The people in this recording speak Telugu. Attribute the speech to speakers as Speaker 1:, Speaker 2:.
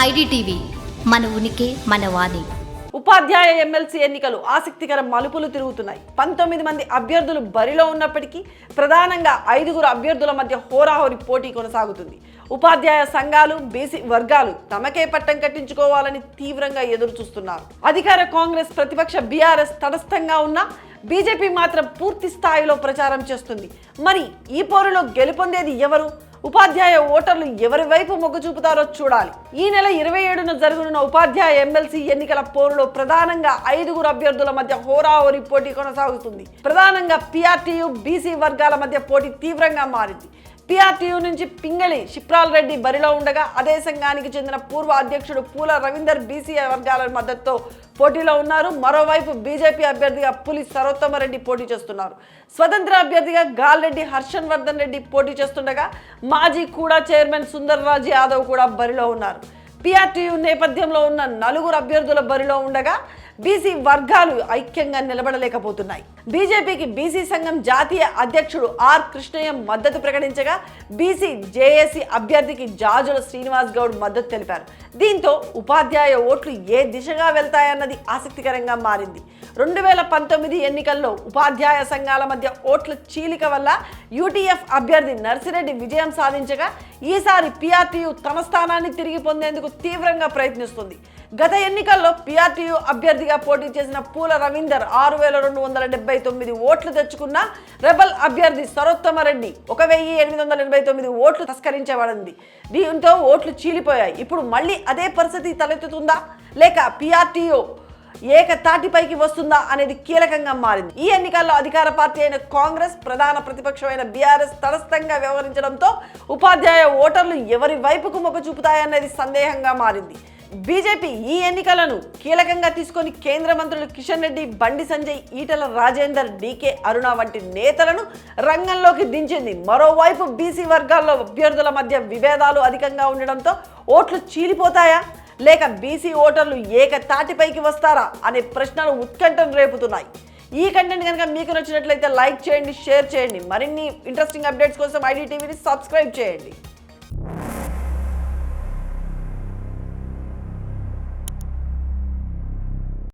Speaker 1: ఐడిటీవీ మన ఉనికి మన వాణి.
Speaker 2: ఉపాధ్యాయ ఎమ్మెల్సీ ఎన్నికలు ఆసక్తికర మలుపులు తిరుగుతున్నాయి. 19 మంది అభ్యర్థులు బరిలో ఉన్నప్పటికీ ప్రధానంగా 5 అభ్యర్థుల మధ్య హోరాహోరీ పోటీ కొనసాగుతుంది. ఉపాధ్యాయ సంఘాలు, బీసీ వర్గాలు తమకే పట్టం కట్టించుకోవాలని తీవ్రంగా ఎదురు చూస్తున్నారు. అధికార కాంగ్రెస్, ప్రతిపక్ష బీఆర్ఎస్ తటస్థంగా ఉన్న బీజేపీ మాత్రం పూర్తి స్థాయిలో ప్రచారం చేస్తుంది. మరి ఈ పోరులో గెలుపొందేది ఎవరు? ఉపాధ్యాయ ఓటర్లు ఎవరి వైపు మొగ్గు చూపుతారో చూడాలి. ఈ నెల 27న జరగనున్న ఉపాధ్యాయ ఎమ్మెల్సీ ఎన్నికల పోరులో ప్రధానంగా 5 అభ్యర్థుల మధ్య హోరాహోరీ పోటీ కొనసాగుతుంది. ప్రధానంగా పీఆర్టీయూ, బీసీ వర్గాల మధ్య పోటీ తీవ్రంగా మారింది. పీఆర్టీయూ నుంచి పింగళి శిప్రాల్ రెడ్డి బరిలో ఉండగా, అదే సంఘానికి చెందిన పూర్వ అధ్యక్షుడు పూల రవీందర్ బీసీ వర్గాల మద్దతుతో పోటీలో ఉన్నారు. మరోవైపు బీజేపీ అభ్యర్థిగా పులి సరోత్తమరెడ్డి పోటీ చేస్తున్నారు. స్వతంత్ర అభ్యర్థిగా గాల్రెడ్డి హర్షన్ వర్ధన్ రెడ్డి పోటీ చేస్తుండగా, మాజీ కూడా చైర్మన్ సుందర్ రాజ్ యాదవ్ కూడా బరిలో ఉన్నారు. పీఆర్టీయూ నేపథ్యంలో ఉన్న 4 అభ్యర్థుల బరిలో ఉండగా బీసీ వర్గాలు ఐక్యంగా నిలబడలేకపోతున్నాయి. బీజేపీకి బీసీ సంఘం జాతీయ అధ్యక్షుడు ఆర్ కృష్ణయ్య మద్దతు ప్రకటించగా, బీసీ జేఏసీ అభ్యర్థికి జాజుల శ్రీనివాస్ గౌడ్ మద్దతు తెలిపారు. దీంతో ఉపాధ్యాయ ఓట్లు ఏ దిశగా వెళ్తాయన్నది ఆసక్తికరంగా మారింది. 2019 ఎన్నికల్లో ఉపాధ్యాయ సంఘాల మధ్య ఓట్ల చీలిక వల్ల యూటీఎఫ్ అభ్యర్థి నర్సిరెడ్డి విజయం సాధించగా, ఈసారి పీఆర్టీయూ తన స్థానాన్ని తిరిగి పొందేందుకు తీవ్రంగా ప్రయత్నిస్తుంది. గత ఎన్నికల్లో పీఆర్టీయూ అభ్యర్థిగా పోటీ చేసిన పూల రవీందర్ 6279 ఓట్లు తెచ్చుకున్న రెబల్ అభ్యర్థి సరోత్తమరెడ్డి 1889 ఓట్లు తస్కరించబడింది. దీంతో ఓట్లు చీలిపోయాయి. ఇప్పుడు మళ్ళీ అదే పరిస్థితి తలెత్తుతుందా, లేక పీఆర్టీయూ ఏకతాటిపైకి వస్తుందా అనేది కీలకంగా మారింది. ఈ ఎన్నికల్లో అధికార పార్టీ అయిన కాంగ్రెస్, ప్రధాన ప్రతిపక్షమైన బీఆర్ఎస్ తటస్థంగా వ్యవహరించడంతో ఉపాధ్యాయ ఓటర్లు ఎవరి వైపుకు మొగ్గు చూపుతాయనేది సందేహంగా మారింది. బీజేపీ ఈ ఎన్నికలను కీలకంగా తీసుకొని కేంద్ర మంత్రులు కిషన్ రెడ్డి, బండి సంజయ్, ఈటల రాజేందర్, డీకే అరుణ వంటి నేతలను రంగంలోకి దించింది. మరోవైపు బీసీ వర్గాల్లో అభ్యర్థుల మధ్య విభేదాలు అధికంగా ఉండడంతో ఓట్లు చీలిపోతాయా, లేక బీసీ ఓటర్లు ఏకతాటిపైకి వస్తారా అనే ప్రశ్నలు ఉత్కంఠను రేపుతున్నాయి. ఈ కంటెంట్ కనుక మీకు నచ్చినట్లయితే లైక్ చేయండి, షేర్ చేయండి. మరిన్ని ఇంట్రెస్టింగ్ అప్డేట్స్ కోసం ఐడిటీవీని సబ్స్క్రైబ్ చేయండి.